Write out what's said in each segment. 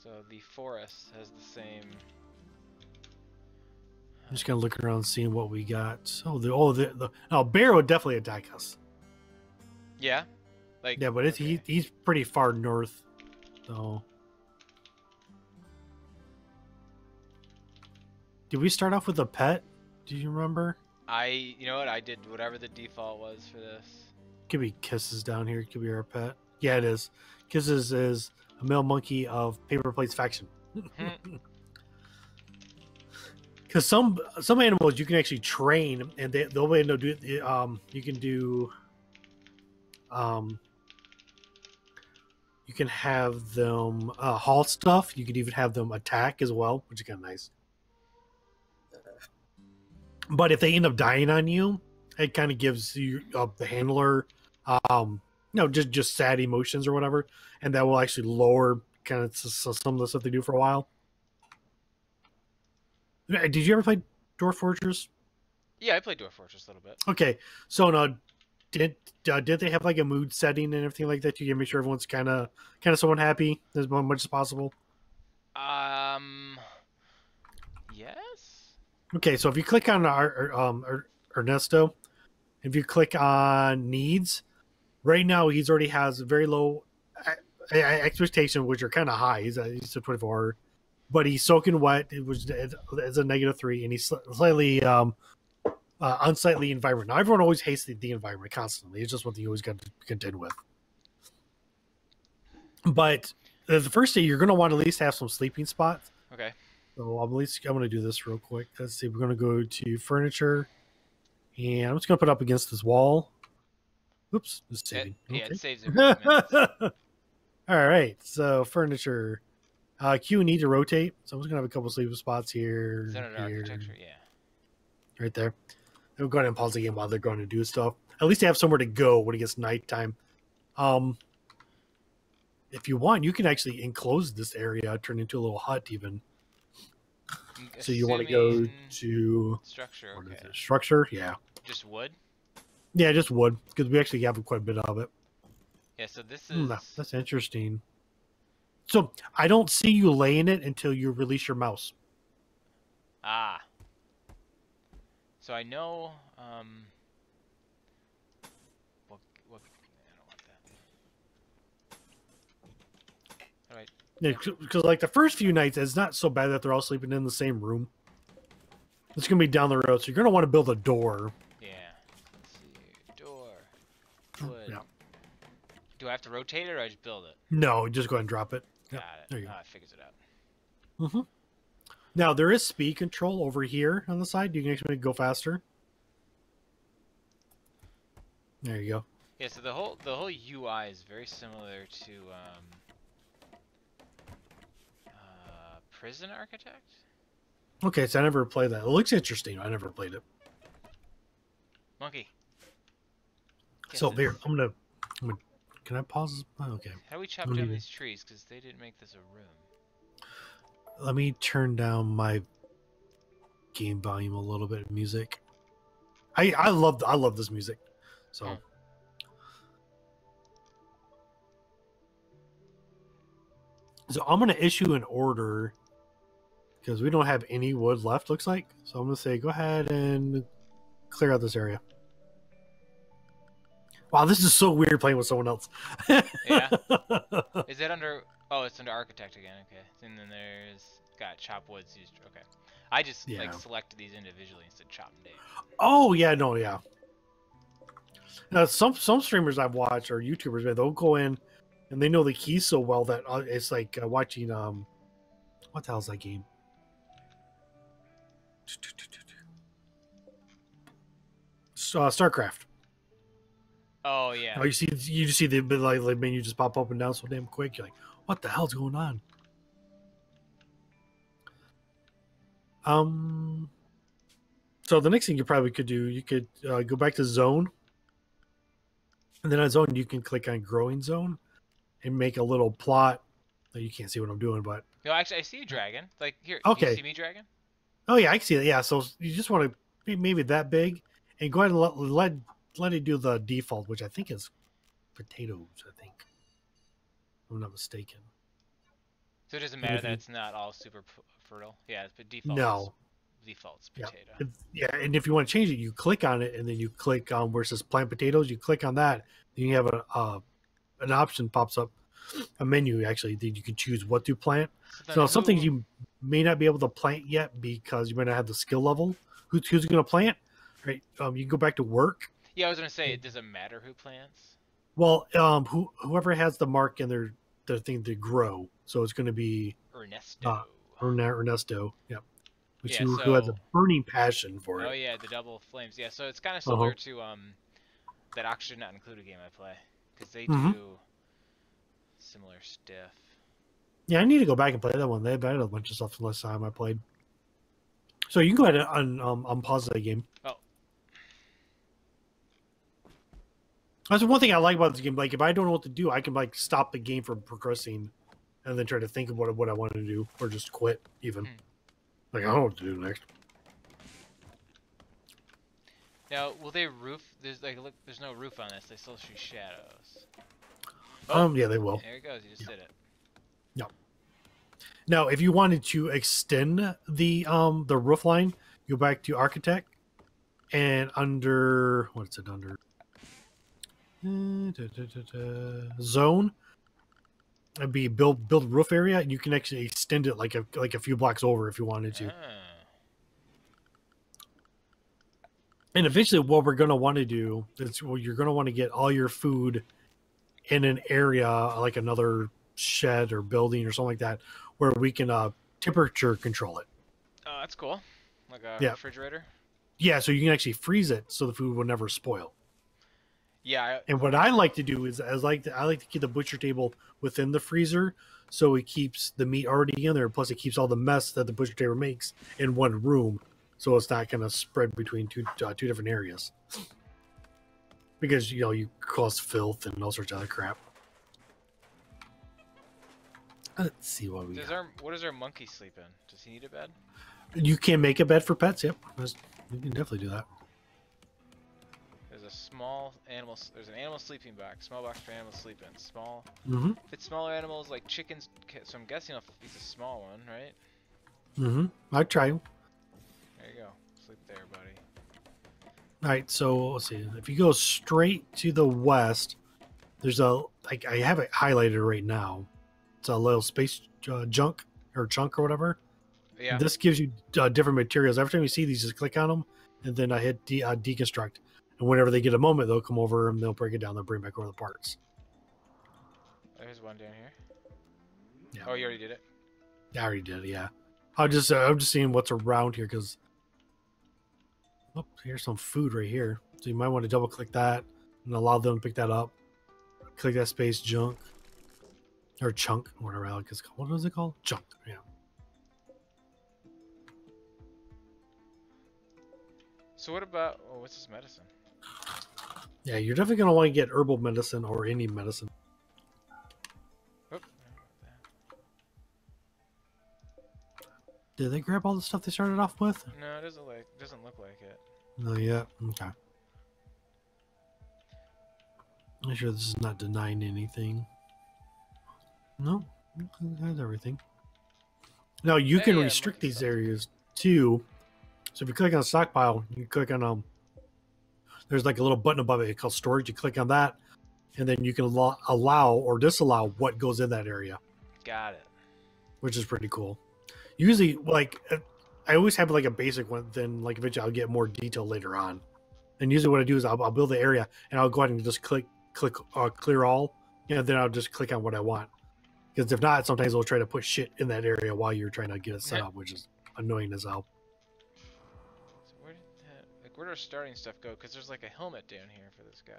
So the forest has the same. I'm just gonna look around, seeing what we got. Oh, bear would definitely attack us. Yeah, like Yeah, but okay. he's pretty far north, so. Did we start off with a pet? Do you remember? You know what? I did whatever the default was for this. Could be Kisses down here. Could be our pet. Yeah, it is. Kisses is a male monkey of PaperPlate's faction. Because some animals you can actually train, and the way to do you can do you can have them haul stuff. You can even have them attack as well, which is kind of nice. But if they end up dying on you, it kind of gives you the handler, just sad emotions or whatever, and that will actually lower kind of some of the stuff they do for a while. Did you ever play Dwarf Fortress? Yeah, I played Dwarf Fortress a little bit. Okay, so now did they have like a mood setting and everything like that? You can make sure everyone's kind of somewhat happy as much as possible. Yes. Okay, so if you click on Ernesto, if you click on needs, right now he's already has a very low expectation, which are kind of high. He's a 24, but he's soaking wet. It's a -3, and he's slightly unsightly environment. Now everyone always hates the environment constantly. It's just what you always got to contend with. But the first day, you're going to want to at least have some sleeping spots. Okay. So I'm going to do this real quick. Let's see. We're going to go to furniture, and I'm just going to put up against this wall. Oops, it's saving. Yeah, okay. it saves every minute. All right, so furniture. Q and E to rotate. So I'm just going to have a couple sleeping spots here. Is that under architecture? Yeah. Right there. They'll go ahead and pause the game while they're going to do stuff. At least they have somewhere to go when it gets nighttime. If you want, you can actually enclose this area, turn into a little hut even. So you want to go to structure? What okay. is it? Structure? Yeah. Just wood? Yeah, just wood, because we actually have quite a bit of it. Yeah, so this is... That's interesting. So I don't see you laying it until you release your mouse. Ah. So I know... What, I don't want that. All right. Yeah, because like the first few nights, it's not so bad that they're all sleeping in the same room. It's going to be down the road, so you're going to want to build a door. Yeah. Let's see. Door. Wood. Yeah. Do I have to rotate it or I just build it? No, just go ahead and drop it. Got Yep. it. There you go. It figures it out. Mm-hmm. Now, there is speed control over here on the side. You can actually go faster. There you go. Yeah, so the whole UI is very similar to Prison Architect. Okay, so I never played that. It looks interesting. I never played it. Monkey. So here, I'm gonna. Can I pause this? Oh, okay. How do we chop down these trees? Because they didn't make this a room. Let me turn down my game volume a little bit. Music. I love this music. So. So I'm gonna issue an order because we don't have any wood left. Looks like. So I'm gonna say, go ahead and clear out this area. Wow, this is so weird playing with someone else. Yeah. Is it under? Oh, it's under architect again. Okay. And then there's got chop woods used. Okay. I just like select these individually instead of chop them down. Oh yeah, no, yeah. Now some streamers I've watched or YouTubers, man, they'll go in and they know the keys so well that it's like watching what the hell's that game? StarCraft. Oh yeah. Oh, you just see the menu just pop up and down so damn quick. You're like, what the hell's going on? So the next thing you probably could do, you could go back to zone, and then on zone you can click on growing zone and make a little plot. You can't see what I'm doing, but no, actually I see a dragon. Like here, okay. Can you see me, dragon? Oh yeah, I can see that. Yeah, so you just want to be maybe that big, and go ahead and let it do the default, which I think is potatoes. I think, if I'm not mistaken. So it doesn't matter that it's not all super fertile. Yeah, but No. Default's Yeah. potato. Yeah, and if you want to change it, you click on it, and then you click on where it says plant potatoes. You click on that, then you have an option pops up, a menu actually that you can choose what to plant. So some things you may not be able to plant yet because you might not have the skill level. Who's going to plant? Right. You can go back to work. Yeah, I was gonna say, it doesn't matter who plants. Well, whoever has the mark in their thing to grow. So it's going to be Ernesto. Ernesto. Yep. Yeah, Who has a burning passion for it. Oh yeah, the double flames. Yeah, so it's kind of similar to that Oxygen Not Included game I play, because they do similar stuff. Yeah, I need to go back and play that one. They had a bunch of stuff the last time I played. So you can go ahead and unpause that game. Oh. That's one thing I like about this game. Like, if I don't know what to do, I can like stop the game from progressing, and then try to think of what I want to do, or just quit even. Like, I don't know what to do next. Now, will they roof? There's like, look, there's no roof on this. They still shoot shadows. Yeah, they will. There it goes. You just did it. No. Now, if you wanted to extend the roof line, go back to Architect, and under what's it under? Zone. It'd be build roof area, and you can actually extend it like a few blocks over if you wanted to. And eventually, what we're going to want to do is, you're going to want to get all your food in an area like another shed or building or something like that, where we can temperature control it. Oh, that's cool. Like a refrigerator. Yeah, so you can actually freeze it so the food will never spoil. Yeah. And what I like to do is I like to keep the butcher table within the freezer, so it keeps the meat already in there. Plus, it keeps all the mess that the butcher table makes in one room, so it's not going to spread between two different areas. Because you cause filth and all sorts of other crap. Let's see what we got. What does our monkey sleep in? Does he need a bed? You can make a bed for pets. Yep, you can definitely do that. There's a small animal. There's an animal sleeping box. Small box for animals to sleep in. Small. If it's smaller animals like chickens, so I'm guessing he's a small one, right? I'd try him. There you go. Sleep there, buddy. All right, so let's see. If you go straight to the west, there's I have it highlighted right now. It's a little space chunk or whatever. Yeah. This gives you different materials. Every time you see these, just click on them, and then I hit deconstruct. And whenever they get a moment, they'll come over and they'll break it down. They'll bring back over the parts. There's one down here. Yeah. Oh, you already did it? I already did it, yeah. I'm just seeing what's around here because here's some food right here. So you might want to double click that and allow them to pick that up. Click that space junk. Or chunk, whatever I like it's called. What was it called? Chunk, yeah. So what about, what's this medicine? Yeah, you're definitely going to want to get herbal medicine or any medicine. Oop. Did they grab all the stuff they started off with? No, it doesn't look like it. No, yeah, okay. I'm sure this is not denying anything. No, it has everything. Now you can restrict these areas too. So if you click on stockpile, you click on there's like a little button above it called storage. You click on that, and then you can allow or disallow what goes in that area. Got it. Which is pretty cool. Usually, like I always have like a basic one. Then like eventually I'll get more detail later on. And usually what I do is I'll build the area and I'll go ahead and just click clear all, and then I'll just click on what I want. Because if not, sometimes they'll try to put shit in that area while you're trying to get it set up, which is annoying as hell. Where did our starting stuff go? Because there's like a helmet down here for this guy.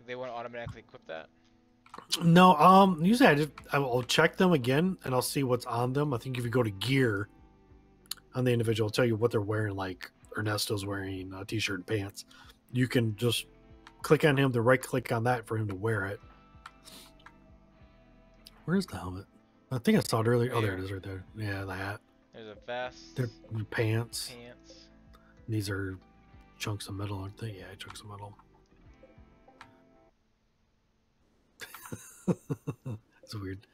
They want to automatically equip that? No, usually I'll check them again and I'll see what's on them. I think if you go to gear on the individual, it'll tell you what they're wearing. Like Ernesto's wearing a t-shirt and pants. You can just click on him to right click on that for him to wear it. Where's the helmet? I think I saw it earlier. Oh, there it is right there. Yeah, the hat. There's a vest. They're pants. These are chunks of metal, aren't they? Yeah, chunks of metal. It's weird.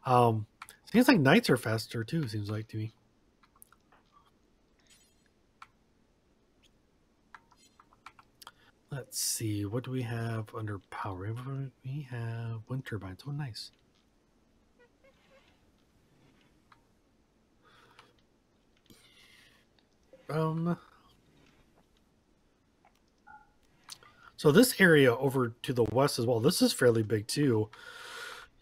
Seems like nights are faster too. Seems like to me. Let's see. What do we have under power? We have wind turbines. Oh, nice. So this area over to the west as well. This is fairly big too.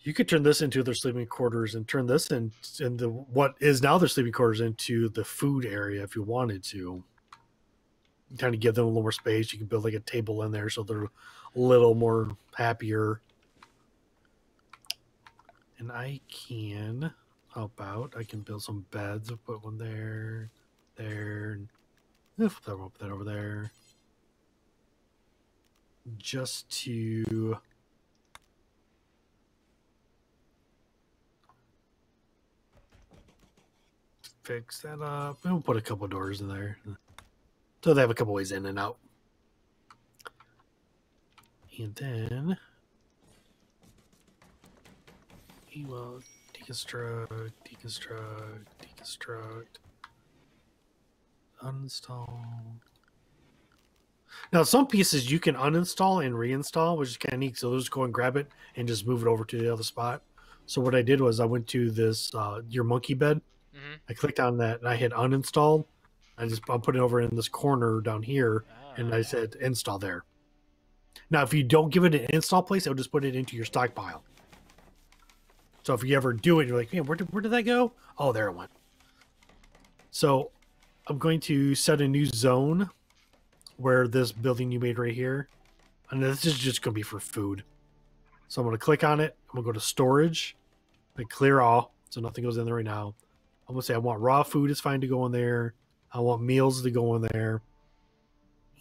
You could turn this into their sleeping quarters and turn this into what is now their sleeping quarters into the food area if you wanted to. Kind of give them a little more space. You can build like a table in there so they're a little more happier. And I can help out. I can build some beds. I'll put one there, and put that over there. Just to fix that up. We'll put a couple doors in there. So they have a couple ways in and out. And then we will deconstruct, uninstall. Now, some pieces you can uninstall and reinstall, which is kind of neat. So just go and grab it and just move it over to the other spot. So what I did was I went to this your monkey bed. Mm-hmm. I clicked on that and I hit uninstall. I'm putting it over in this corner down here, and I said install there. Now, if you don't give it an install place, it'll just put it into your stockpile. So if you ever do it, you're like, man, where did that go? Oh, there it went. So I'm going to set a new zone where this building you made right here, and this is just going to be for food. So I'm going to click on it. I'm going to go to storage, and clear all, so nothing goes in there right now. I'm going to say I want raw food is fine to go in there. I want meals to go in there.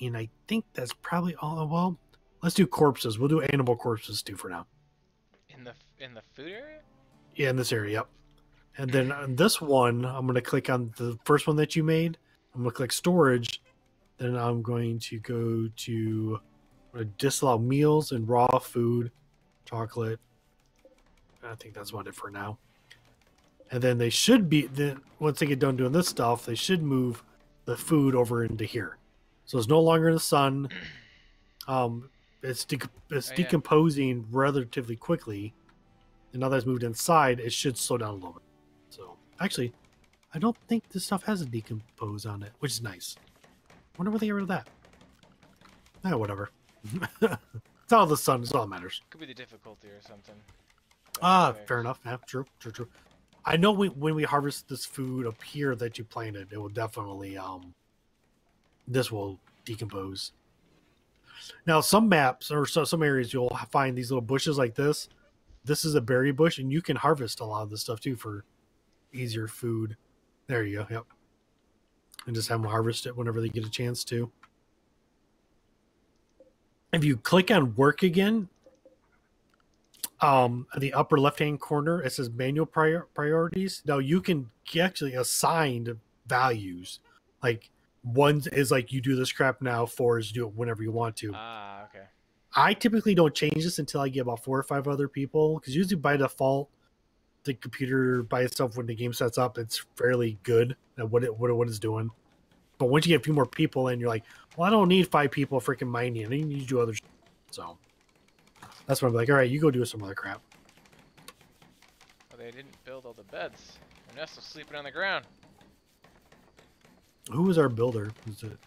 And I think that's probably all. Well, let's do corpses. We'll do animal corpses too for now. In the food area? Yeah, in this area, yep. And then on this one, I'm going to click on the first one that you made. I'm going to click storage. Then I'm going to go to disallow meals and raw food, chocolate. I think that's about it for now. And then they should be, once they get done doing this stuff, they should move the food over into here. So it's no longer in the sun. It's decomposing relatively quickly. And now that it's moved inside, it should slow down a little bit. So actually, I don't think this stuff has a decompose on it, which is nice. Wonder where they get rid of that. Whatever. It's all the sun. It's all that matters. Could be the difficulty or something. Fair enough. Yeah, true. I know when we harvest this food up here that you planted, it will definitely this will decompose. Now, some maps or some areas you'll find these little bushes like this. This is a berry bush, and you can harvest a lot of this stuff too for easier food. There you go. Yep. And just have them harvest it whenever they get a chance to. If you click on work again, at the upper left-hand corner, it says manual priorities. Now you can actually assign values. Like one is like you do this crap now, 4 is do it whenever you want to. Okay. I typically don't change this until I get about 4 or 5 other people, because usually by default, the computer by itself when the game sets up, it's fairly good at what it's doing. But once you get a few more people in, you're like, well, I don't need 5 people freaking mining. I need to do other shit. So that's when I'm like, all right, you go do some other crap. Well, they didn't build all the beds. Ernesto's sleeping on the ground. Who was our builder? Was it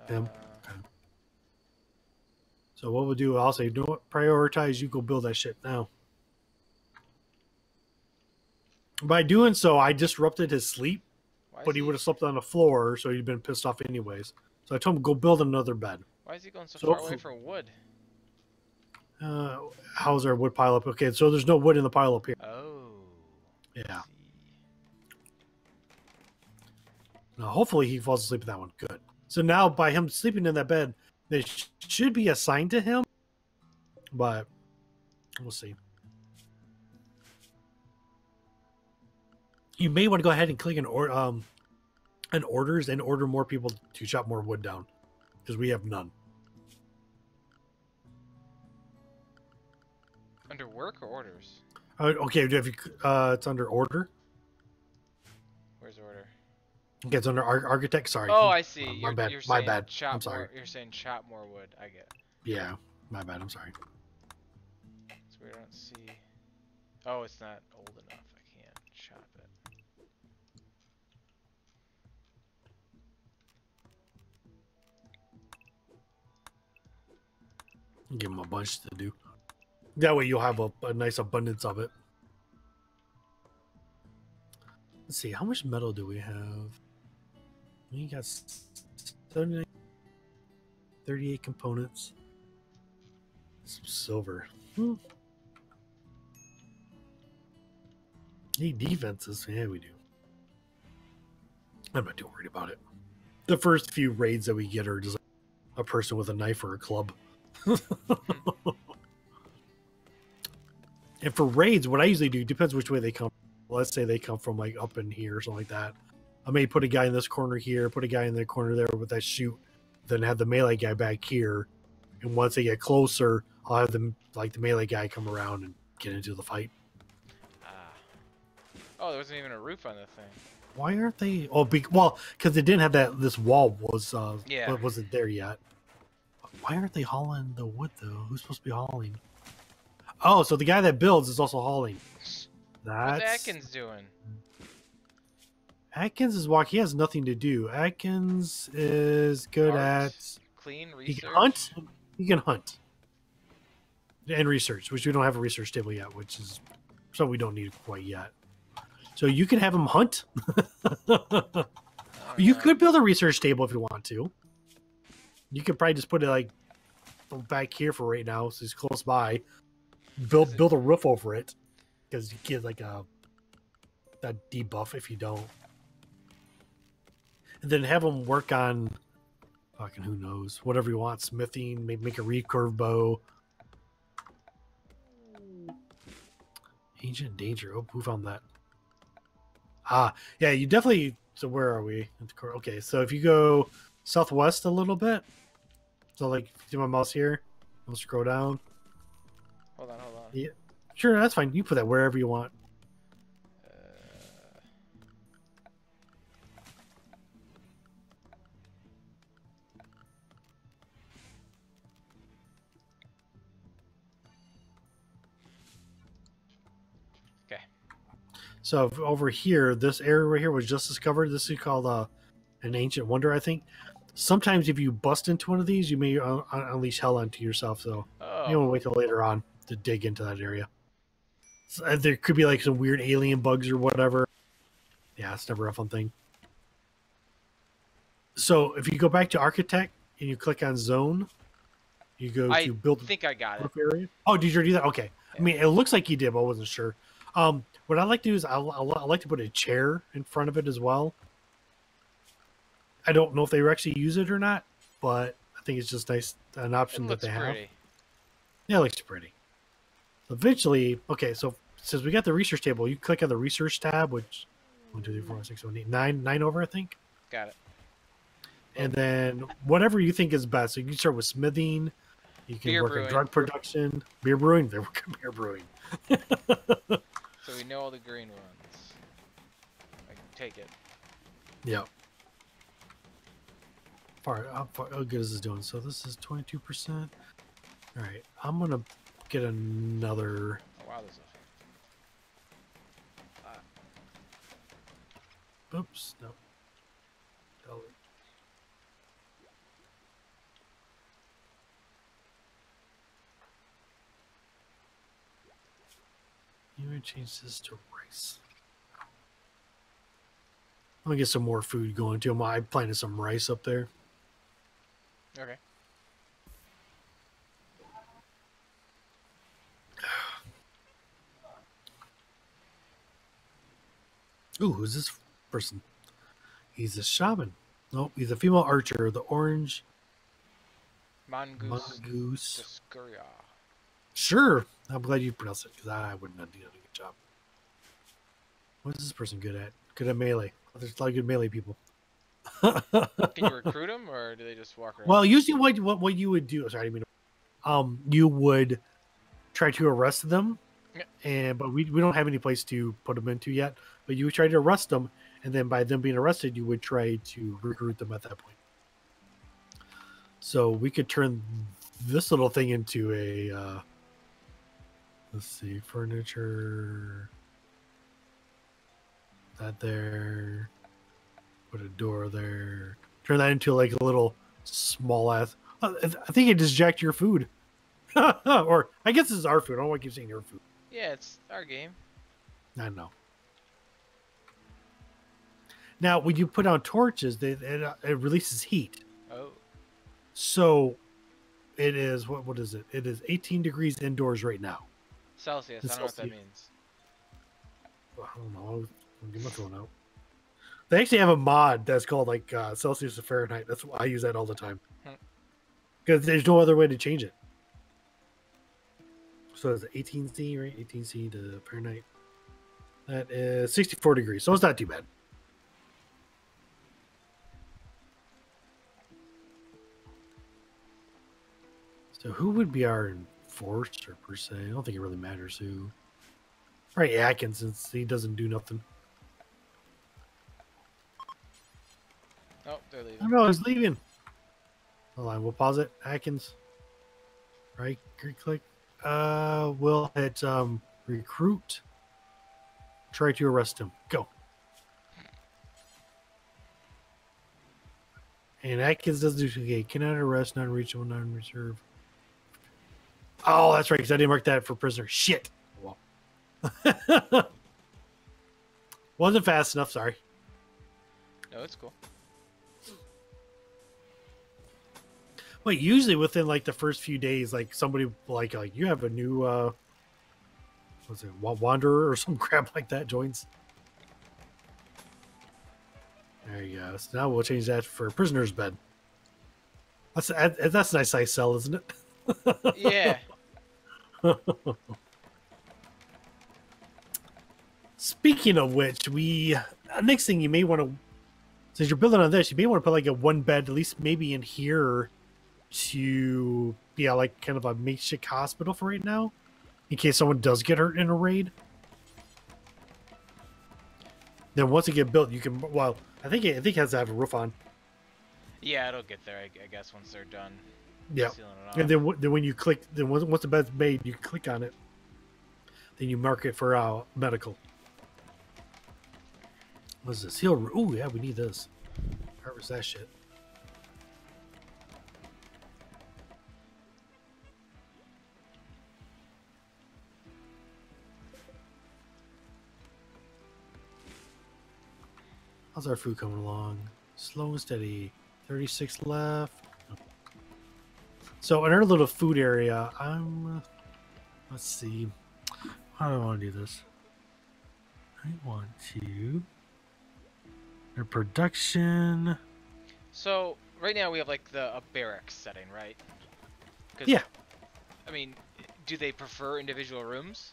him? Okay. So what we'll do, I'll say, you know what? Prioritize, you go build that shit now. By doing so, I disrupted his sleep, but he would have slept on the floor, so he'd been pissed off anyways. So I told him, go build another bed. Why is he going so far away from wood? How's our wood pile up? Okay, so there's no wood in the pile up here. Oh. Yeah. Now, hopefully he falls asleep in that one. Good. So now, by him sleeping in that bed, they should be assigned to him, but we'll see. You may want to go ahead and click on orders and order more people to chop more wood down, because we have none. Under work or orders? Okay, if you, it's under order. Where's order? Okay, it's under architect. Sorry. Oh, I see. My bad. You're My saying bad. I'm chop sorry. more. You're saying chop more wood. I get it. Yeah, my bad. I'm sorry. So we don't see. Oh, it's not old enough. I can't chop it. Give him a bunch to do. That way you'll have a nice abundance of it. Let's see, how much metal do we have? We got 79, 38 components. Some silver. Need defenses. Yeah, we do. I'm not too worried about it. The first few raids that we get are just a person with a knife or a club. And for raids, what I usually do depends which way they come. Let's say they come from like up in here or something like that. I may put a guy in this corner here, put a guy in the corner there with that shoot, then have the melee guy back here. And once they get closer, I'll have them like the melee guy come around and get into the fight. Oh, there wasn't even a roof on the thing. Why aren't they? Oh, well, because they didn't have that. This wall was wasn't there yet. Why aren't they hauling the wood though? Who's supposed to be hauling? Oh, so the guy that builds is also hauling. What's Atkins doing? Atkins is walking. He has nothing to do. Atkins is good at clean research. He can hunt. He can hunt and research, which we don't have a research table yet, which is so we don't need quite yet. So you can have him hunt. You could build a research table if you want to. You could probably just put it like back here for right now, so he's close by. Build a roof over it because you get like a debuff if you don't. And then have him work on fucking who knows whatever you want, smithing, maybe make a recurve bow. Ancient danger. Oh, who found that? Yeah, you definitely. So where are we? Okay, so if you go southwest a little bit, so like see my mouse here, I'll scroll down. Hold on. Yeah, sure, that's fine. You put that wherever you want. Okay. So over here, this area right here was just discovered. This is called an ancient wonder, I think. Sometimes if you bust into one of these, you may unleash hell onto yourself. So you want to wait till later on to dig into that area. So, there could be like some weird alien bugs or whatever. Yeah, it's never a fun thing. So if you go back to architect and you click on zone, you go to build. I think I got it. Area. Oh, did you already do that? Okay. Yeah. I mean, it looks like you did, but I wasn't sure. What I like to do is I like to put a chair in front of it as well. I don't know if they actually use it or not, but I think it's just nice, an option that they have. Yeah, it looks pretty. Eventually, okay, so since we got the research table, you click on the research tab, which 1, 2, 3, 4, 5, 6, 7, 8, 9 over, I think. Got it. And then whatever you think is best. So you can start with smithing. You can work on drug production, beer brewing. They work on beer brewing. So we know all the green ones. I can take it. Yep. How good is this doing? So this is 22%. All right, I'm gonna get another. Oh, wow, there's a. Oops, no. You would change this to rice. I'm gonna get some more food going too. I planted some rice up there. Okay. Ooh, who's this person? He's a shaman. Nope, he's a female archer. The orange. Mongoose. Sure. I'm glad you pronounced it because I wouldn't have done a good job. What is this person good at? Good at melee. There's a lot of good melee people. Can you recruit them, or do they just walk around? Well, usually what you would do, sorry, I mean, you would try to arrest them but we don't have any place to put them into yet. But you would try to arrest them, and then by them being arrested, you would try to recruit them at that point. So we could turn this little thing into a let's see, furniture, that there, put a door there, turn that into like a little small ass. I think it disject your food. Or I guess this is our food. I don't want to keep saying your food. Yeah, it's our game. I know. Now, when you put on torches, it releases heat. Oh. So it is, what is it? It is 18 degrees indoors right now. Celsius. I don't know what that means. Well, I don't know. I'll get my phone out. They actually have a mod that's called like Celsius to Fahrenheit. That's why I use that all the time. Because there's no other way to change it. So it's 18C, right? 18C to Fahrenheit. That is 64 degrees. So it's not too bad. So who would be our enforcer per se? I don't think it really matters who. Right, Atkins, since he doesn't do nothing. Oh, they're leaving. Oh no, he's leaving. Hold on, we'll pause it. Atkins. Right, click. We'll hit recruit. Try to arrest him. Go. And Atkins doesn't do okay. Cannot arrest, non-reachable, non-reserve. Oh, that's right, because I didn't mark that for prisoner. Shit. Well. Wasn't fast enough, sorry. No, it's cool. Well, usually within like the first few days, like somebody like you have a new what's it, wanderer or some crap like that joins. There you go. So now we'll change that for prisoner's bed. That's a nice size cell, isn't it? Yeah. Speaking of which, next thing you may want to, since you're building on this, you may want to put like a one bed, at least maybe in here, to be like kind of a makeshift hospital for right now, in case someone does get hurt in a raid. Then once it get built, you can. Well, I think it has to have a roof on. Yeah, it'll get there, I guess, once they're done. Yeah, and then when you click, then once the bed's made, you click on it. Then you mark it for medical. What's this? Heal. Oh yeah, we need this. Harvest that shit. How's our food coming along? Slow and steady. 36 left. So in our little food area, let's see. How do I want to do this? I want to. Their production. So right now we have like a barracks setting, right? Yeah. I mean, do they prefer individual rooms?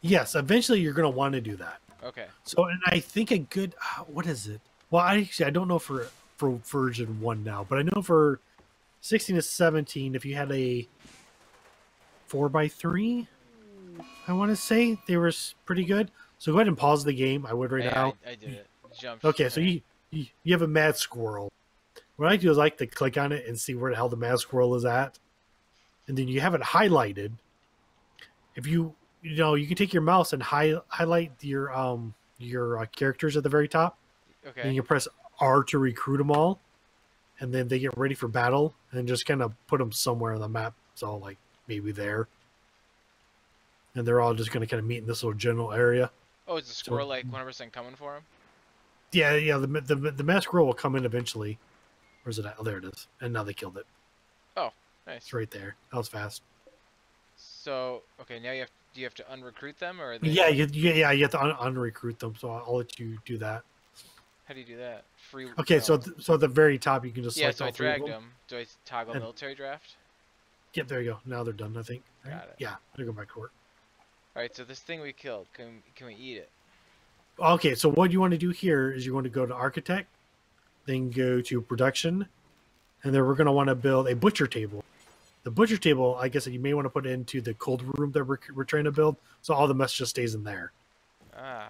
Yes. Eventually, you're going to want to do that. Okay. So, and I think a good. What is it? Well, I don't know for version 1 now, but I know for 16 to 17, if you had a 4x3, I want to say they were pretty good. So go ahead and pause the game. I would right now. I did it. Jump. Okay, so you have a mad squirrel. What I do is I like to click on it and see where the hell the mad squirrel is at, and then you have it highlighted. If you can take your mouse and highlight your characters at the very top. Okay. And you can press R to recruit them all, and then they get ready for battle, and just kind of put them somewhere on the map. So like maybe there, and they're all just going to kind of meet in this little general area. Oh, is the squirrel like 100% coming for him? Yeah. The mass squirrel will come in eventually. Where's it at? Oh, there it is. And now they killed it. Oh, nice. It's right there. That was fast. So okay, now do you have to unrecruit them or? Are they... Yeah, you have to unrecruit them. So I'll let you do that. How do you do that? Free. Okay, so at the very top you can just select so I all three of dragged them. them. Do I toggle military draft? Yep, there you go. Now they're done, I think. Right? Got it. Yeah, they're going back to work. All right, so this thing we killed, can we eat it? Okay, so what you want to do here is you want to go to architect, then go to production, and then we're going to want to build a butcher table. The butcher table, like I said, you may want to put it into the cold room that we're trying to build, so all the mess just stays in there. Ah.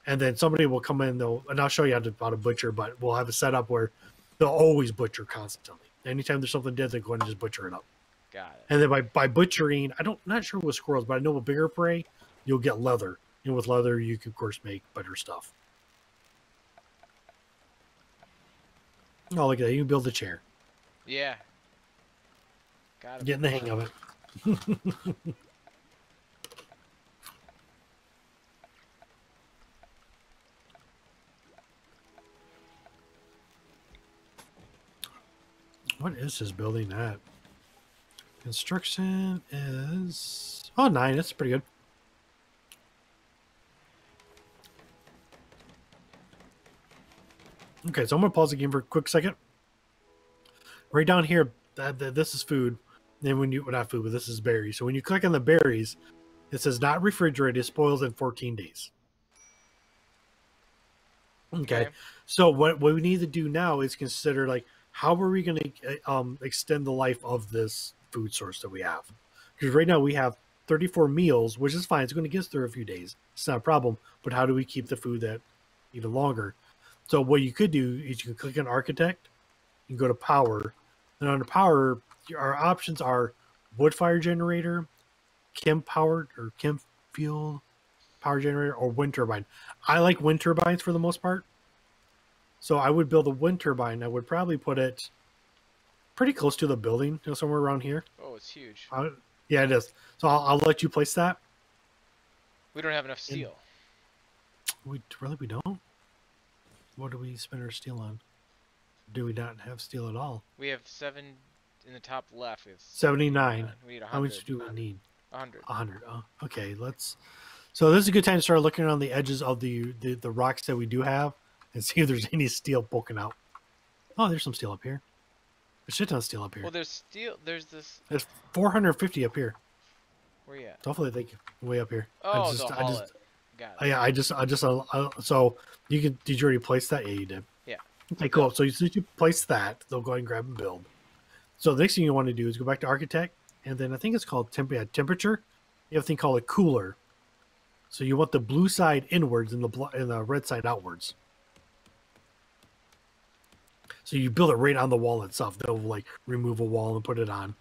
And then somebody will come in, and I'll show you how to butcher, but we'll have a setup where they'll always butcher constantly. Anytime there's something dead, they go in and just butcher it up. Got it. And then by butchering, not sure with squirrels, but I know with bigger prey, you'll get leather. And with leather, you can, of course, make better stuff. Oh, look at that. You can build a chair. Yeah. Got it. Getting the hang of it. What is this building at? Construction is 9. That's pretty good. Okay, so I'm gonna pause the game for a quick second. Right down here, this is food. Then not food, but this is berries. So when you click on the berries, it says not refrigerated, spoils in 14 days. Okay. So what we need to do now is consider, like, how are we going to extend the life of this food source that we have? Because right now we have 34 meals, which is fine. It's going to get us through a few days. It's not a problem. But how do we keep the food that even longer? So what you could do is you can click on Architect, you can go to Power, and under Power, our options are wood fire generator, chem powered or chem fuel power generator, or wind turbine. I like wind turbines for the most part. So I would build a wind turbine. I would probably put it pretty close to the building, somewhere around here. Oh, it's huge. Yeah, it is. So I'll let you place that. We don't have enough steel. We don't? What do we spend our steel on? Do we not have steel at all? We have 7 in the top left. We have 79. We need 100. How much do we need? 100. 100. Oh, okay, so this is a good time to start looking around the edges of the rocks that we do have and see if there's any steel poking out. Oh, there's some steel up here. There's a shit ton of steel up here. Well, there's steel. There's this. There's 450 up here. Where you at? Hopefully they get way up here. Oh, they'll haul it. Got it. Yeah, so you can. Did you already place that? Yeah, you did. Yeah. Okay, cool. So you place that. They'll go ahead and grab and build. So the next thing you want to do is go back to Architect, and then I think it's called temperature. You have a thing called a cooler. So you want the blue side inwards and the red side outwards. So you build it right on the wall itself. They'll like remove a wall and put it on.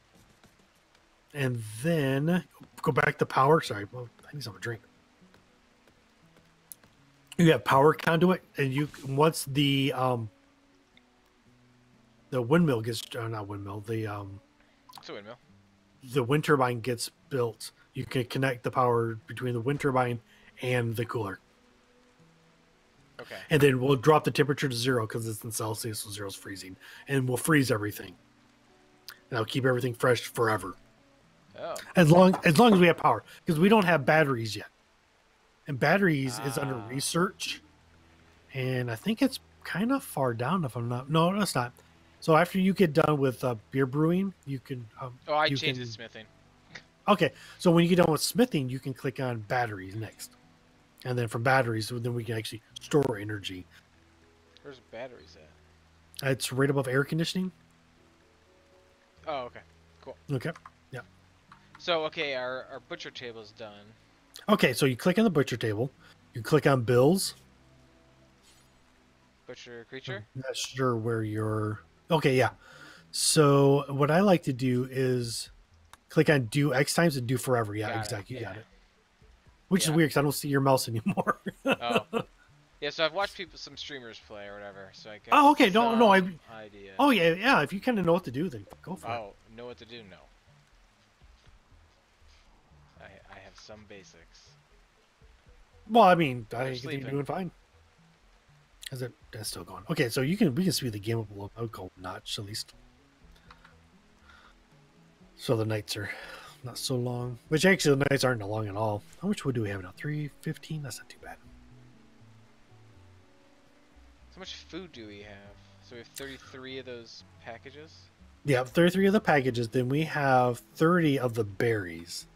And then go back to power. Sorry, I need some drink. You have power conduit, and once the windmill gets not windmill it's a windmill. The wind turbine gets built, you can connect the power between the wind turbine and the cooler. Okay. And then we'll drop the temperature to 0 because it's in Celsius, so 0 is freezing, and we'll freeze everything. And I'll keep everything fresh forever. Oh. As long as we have power, because we don't have batteries yet. And batteries is under research, and I think it's kind of far down. If I'm not, no, it's not. So after you get done with beer brewing, you can. I changed to smithing. Okay, so when you get done with smithing, you can click on batteries next, and then from batteries, then we can actually store energy. Where's batteries at? It's right above air conditioning. Oh, okay, cool. Okay, yeah. So okay, our butcher table's done. Okay, so you click on the butcher table. You click on bills. Butcher creature? I'm not sure where you're... Okay, yeah. So what I like to do is click on do X times and do forever. Yeah, exactly. You got it. Which is weird because I don't see your mouse anymore. Oh. Yeah, so I've watched some streamers play or whatever, so I guess... Oh, okay. No, idea. Oh, yeah. If you kind of know what to do, then go for it. Oh, know what to do? No. I have some basics. Well, I mean, I think sleeping. you're doing fine. That's still going. Okay, so we can speed the game up a little. I would go notch at least. So the nights are not so long. Which actually the nights aren't long at all. How much wood do we have now? 315? That's not too bad. How much food do we have? So we have 33 of those packages? Yeah, 33 of the packages. Then we have 30 of the berries.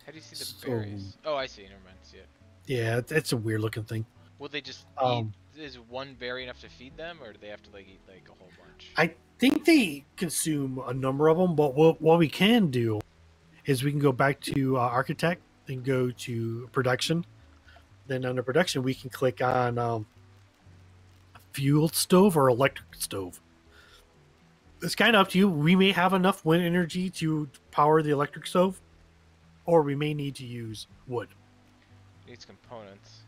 How do you see the berries? Oh, I see. Never mind. See it. Yeah, it's a weird looking thing. Will they just eat is one berry enough to feed them, or do they have to like eat like a whole bunch? I think they consume a number of them, but what we can do is we can go back to architect, then go to production. Then under production, we can click on fuel stove or electric stove. It's kind of up to you. We may have enough wind energy to power the electric stove, or we may need to use wood. Needs components,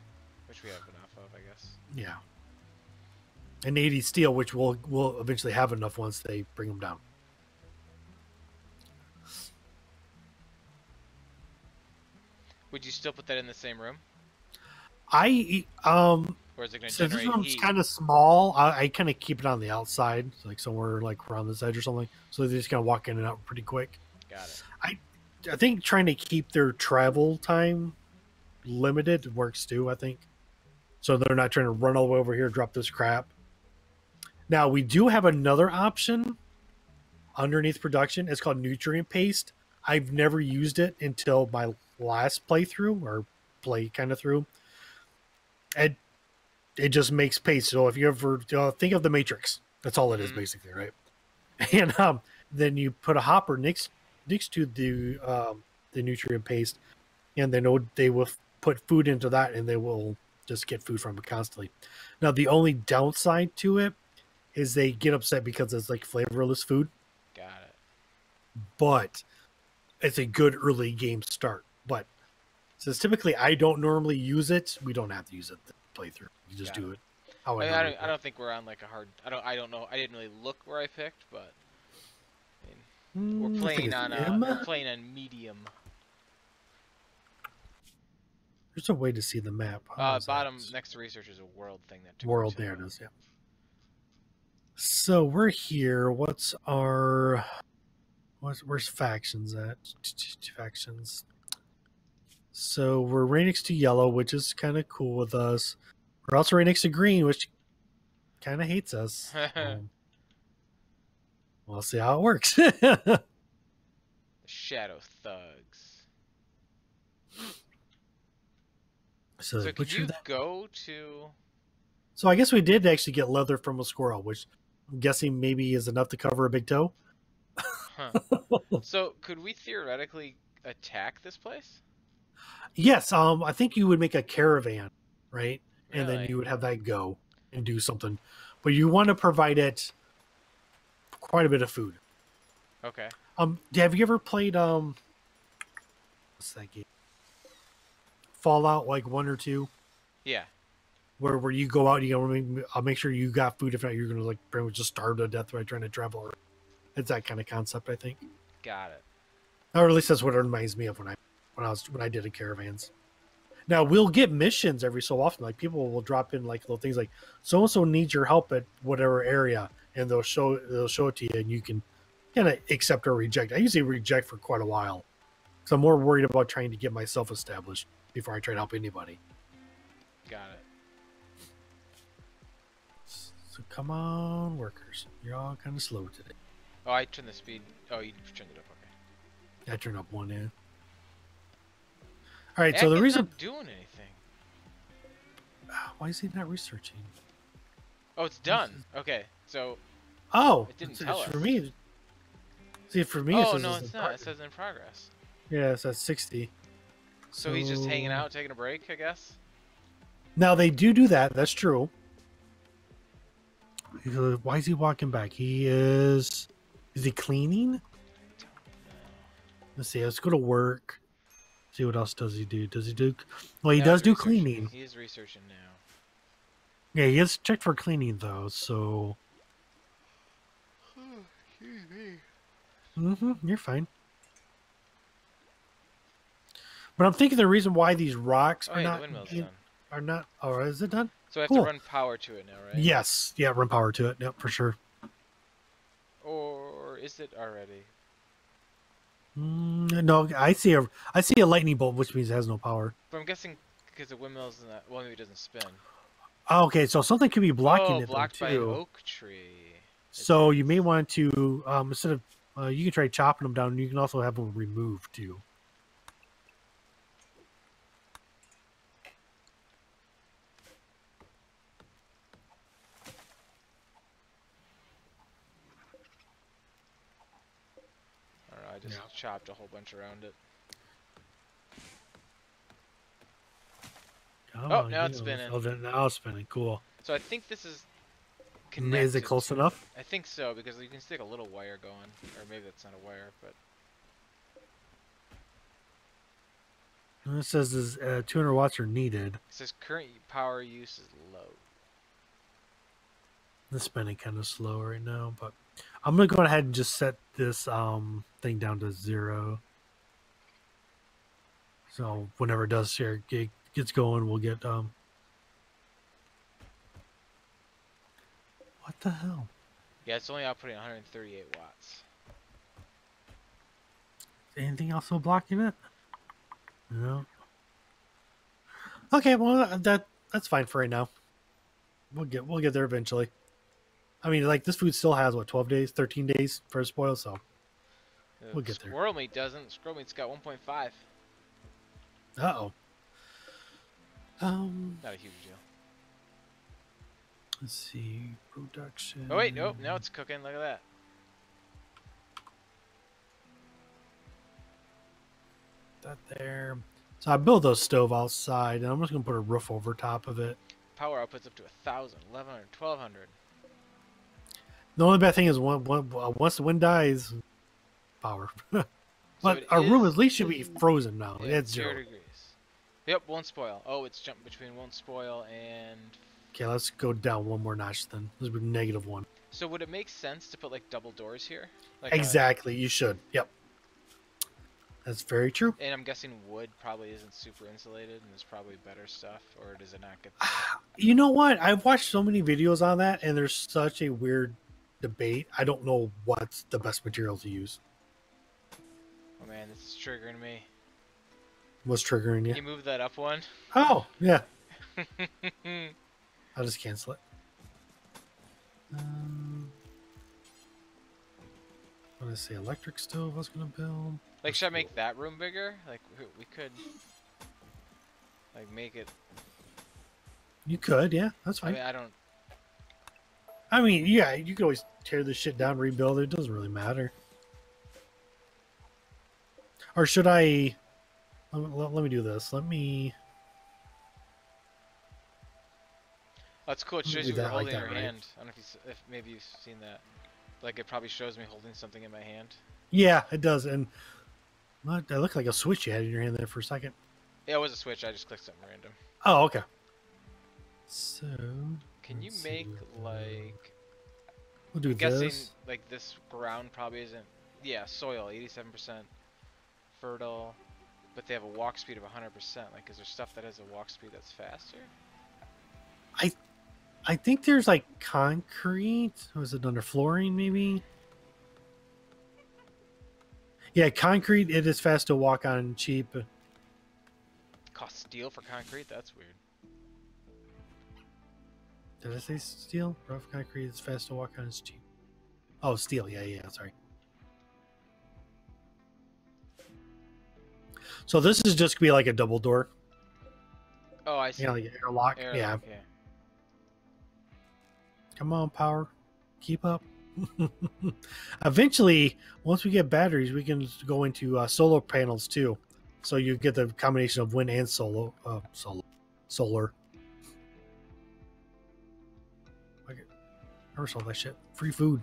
which we have enough of, I guess. Yeah. And 80 steel, which we'll eventually have enough once they bring them down. Would you still put that in the same room? Or is it going to so generate this one's heat? kind of small. I kind of keep it on the outside, like somewhere like around this edge or something. So they just kind of walk in and out pretty quick. Got it. I think trying to keep their travel time limited works too, I think. So they're not trying to run all the way over here, drop this crap. Now, we do have another option underneath production. It's called nutrient paste. I've never used it until my last playthrough or play kind of through. It just makes paste. So if you ever think of the Matrix, that's all it is basically, right? And then you put a hopper next to the nutrient paste, and then they will put food into that, and they will just get food from it constantly. Now, the only downside to it is they get upset because it's like flavorless food. Got it. But it's a good early game start. But since typically I don't normally use it, we don't have to use it to play through. You just do it. I don't think we're on like a hard. I don't know. I didn't really look where I picked, but I mean, we're playing on medium. There's a way to see the map. Bottom next to research is a world thing that took world. There it is. Yeah. So we're here. Where's factions at? Factions. So we're right next to yellow, which is kind of cool with us. We're also right next to green, which kind of hates us. We'll see how it works. The Shadow Thugs. So can you go to... So I guess we did actually get leather from a squirrel, which I'm guessing maybe is enough to cover a big toe. Huh. So could we theoretically attack this place? Yes, I think you would make a caravan, right? Really? And then you would have that go and do something. But you want to provide it quite a bit of food. Okay. Have you ever played what's that game? Fallout, like 1 or 2? Yeah. Where you go out, I'll make sure you got food. If not, you're gonna like pretty much just starve to death by trying to travel. It's that kind of concept, I think. Got it. Or at least that's what it reminds me of when I did caravans. Now we'll get missions every so often. Like people will drop in like little things like so and so needs your help at whatever area, and they'll show it to you, and you can kind of accept or reject. I usually reject for quite a while, because I'm more worried about trying to get myself established before I try to help anybody. Got it. So come on, workers. You're all kind of slow today. Oh, I turned the speed. Oh, you turned it up. Okay. I turned up 1 in. All right, so the reason not doing anything. Why is he not researching? Oh, it's done. Okay, so. Oh, it didn't tell us. For me. See, for me, oh no, it's not. It says in progress. Yeah, it says 60. So he's just hanging out, taking a break, I guess. Now they do that. That's true. Why is he walking back? Is he cleaning? Let's see. Let's go to work. See what else does he do? Does he do? Well, he does do cleaning. He is researching now. Yeah, he has checked for cleaning though. So. You're fine. But I'm thinking the reason why these rocks are not. Oh, is it done? So I have to run power to it now, right? Yes. Yeah, run power to it. Yep, for sure. Or is it already? No, I see a lightning bolt, which means it has no power. But I'm guessing because the windmills and that. Well, maybe it doesn't spin. Okay, so something could be blocking it. Blocked by an oak tree. So you may want to instead of you can try chopping them down. And you can also have them removed too. just chopped a whole bunch around it. Oh, now it's spinning. Oh, now it's spinning. Cool. So I think this is connected. Is it close enough? I think so, because you can stick a little wire going. Or maybe that's not a wire, but... It says 200 watts are needed. It says current power use is low. It's spinning kind of slow right now, but I'm going to go ahead and just set this thing down to 0. So whenever it does here, it gets going, we'll get... What the hell? Yeah, it's only outputting 138 watts. Anything else blocking it? No. Okay, well that's fine for right now. We'll get there eventually. I mean, like, this food still has what, 12 days, 13 days for a spoil, so we'll get there. Squirrel meat doesn't. Squirrel meat's got 1.5. Uh-oh. Not a huge deal. Let's see, production. Oh wait, nope, now it's cooking. Look at that. That there. So I built a stove outside, and I'm just gonna put a roof over top of it. Power output's up to 1,000, 1,100, 1,200. The only bad thing is once the wind dies, power. But So our room at least should be frozen now. Yeah, It's 0 degrees. Yep, won't spoil. Oh, it's jumped between won't spoil and... Okay, let's go down one more notch then. This would be -1. So would it make sense to put like double doors here? Like exactly, you should. Yep. That's very true. And I'm guessing wood probably isn't super insulated, and there's probably better stuff, or does it not get? You know what? I've watched so many videos on that, and there's such a weird debate. I don't know what's the best material to use. Oh man, this is triggering me. What's triggering you? Can you move that up one? Oh, yeah. I'll just cancel it. What did I say? Electric stove I was going to build. Like, should I make that room bigger? Like, we could, like, make it... You could, yeah. That's fine. I mean, I don't... I mean, yeah, you could always tear this shit down, rebuild it. It doesn't really matter. Or should I... Let me do this. Let me... Oh, it's cool. It shows you what you're holding in your hand. I don't know if maybe you've seen that. Like, it probably shows me holding something in my hand. Yeah, it does. And that looked like a switch you had in your hand there for a second. Yeah, it was a switch. I just clicked something random. Oh, okay. So... Can you make, like... We'll do guessing, this. like, this ground probably isn't... Yeah, soil, 87% fertile. But they have a walk speed of 100%. Like, is there stuff that has a walk speed that's faster? I think there's like concrete. Was it under flooring maybe? Yeah, concrete. It is fast to walk on, cheap. Cost steel for concrete? That's weird. Did I say steel? Rough concrete is fast to walk on, it's cheap. Oh, steel. Yeah. Sorry. So this is just gonna be like a double door. Oh, I see. Yeah, like an airlock. Yeah. Yeah. Come on, power. Keep up. Eventually, once we get batteries, we can go into solar panels too. So you get the combination of wind and solar. Okay. Never saw that shit. Free food.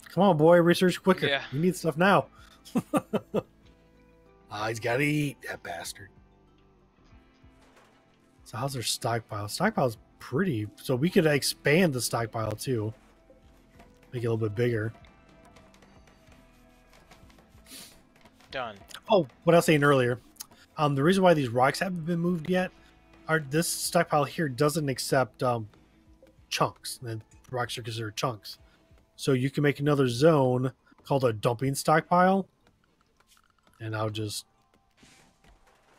Come on, boy. Research quicker. Yeah. We need stuff now. He's got to eat, that bastard. So how's their stockpile? Stockpile's pretty. So we could expand the stockpile too. Make it a little bit bigger. Done. Oh, what I was saying earlier. The reason why these rocks haven't been moved yet are this stockpile here doesn't accept chunks. And rocks are considered chunks. So you can make another zone called a dumping stockpile. And I'll just...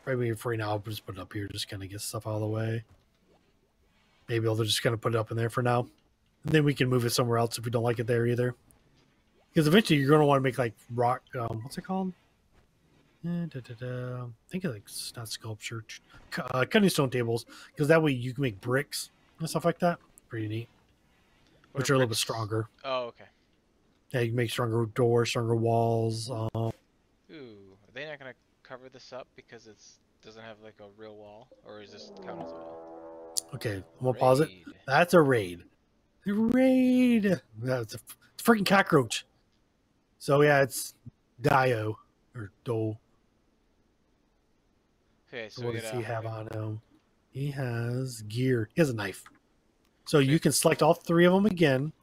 Maybe for right now, I'll just put it up here. Just kind of get stuff out of the way. Maybe I'll just kind of put it up in there for now. And then we can move it somewhere else if we don't like it there either. Because eventually you're going to want to make like rock... what's it called? I think it's not sculpture. Cutting stone tables. Because that way you can make bricks and stuff like that. Pretty neat. Which are a little bit stronger. Oh, okay. Yeah, you can make stronger doors, stronger walls. Ooh, are they not gonna cover this up because it's doesn't have like a real wall, or is this count as a wall? Okay, I'm gonna pause it. Raid. That's a raid. Raid. That's a freaking cockroach. So yeah, it's Dio or Do. Okay, So so what we does gotta. he have on him? He has gear. He has a knife. So Okay. you can select all three of them again.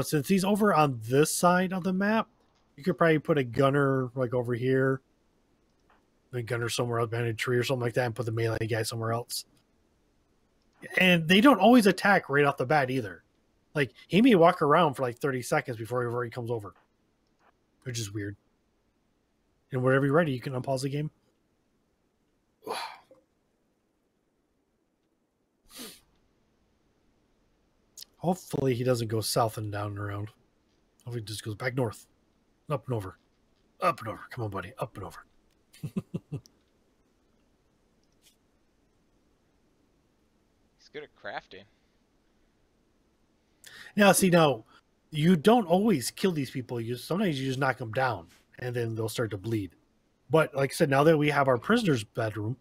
Since he's over on this side of the map, you could probably put a gunner like over here, a gunner somewhere else behind a tree or something like that, and put the melee guy somewhere else. And they don't always attack right off the bat either. Like he may walk around for like 30 seconds before he comes over, which is weird. And whenever you're ready, you can unpause the game. Hopefully he doesn't go south and down and around. Hopefully he just goes back north. Up and over. Up and over. Come on, buddy. Up and over. He's good at crafting. Now, see, now, you don't always kill these people. Sometimes you just knock them down, and then they'll start to bleed. But like I said, now that we have our prisoner's bedroom,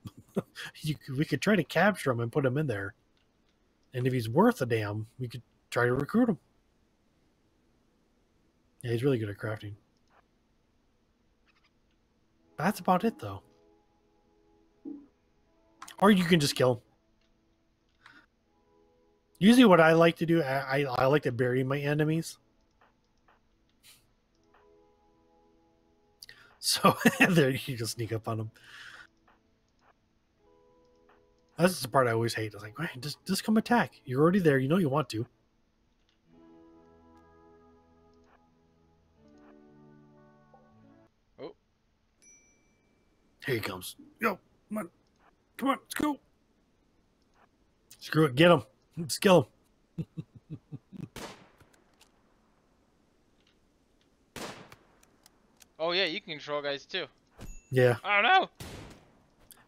we could try to capture him and put him in there. And if he's worth a damn, we could try to recruit him. Yeah, he's really good at crafting. That's about it, though. Or you can just kill him. Usually what I like to do, I like to bury my enemies. So there you can sneak up on them. That's the part I always hate. It's like, man, just come attack. You're already there. You know you want to. Oh. Here he comes. Yo, come on. Come on, let's go. Screw it. Get him. Just kill him. Oh yeah, you can control guys too. Yeah. Oh no!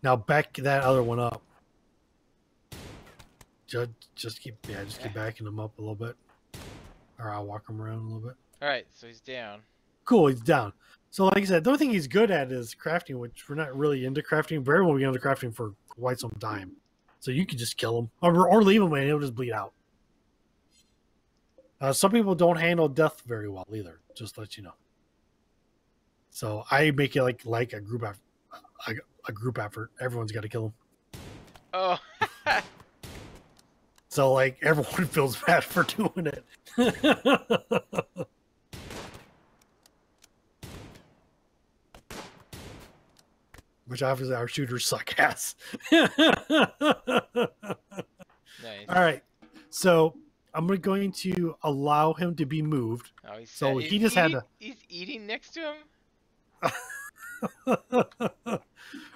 Now back that other one up. Just keep backing him up a little bit. Or I'll walk him around a little bit. Alright, so he's down. Cool, he's down. So like I said, the only thing he's good at is crafting, which we're not really into crafting. But everyone will be into crafting for quite some time. So you can just kill him. Or leave him and he'll just bleed out. Some people don't handle death very well either, just to let you know. So I make it like a group effort. A group effort. Everyone's got to kill him. Oh. So like everyone feels bad for doing it. Which obviously our shooters suck ass. Nice. All right. So I'm going to allow him to be moved. Oh, so he just had to. He's eating next to him? All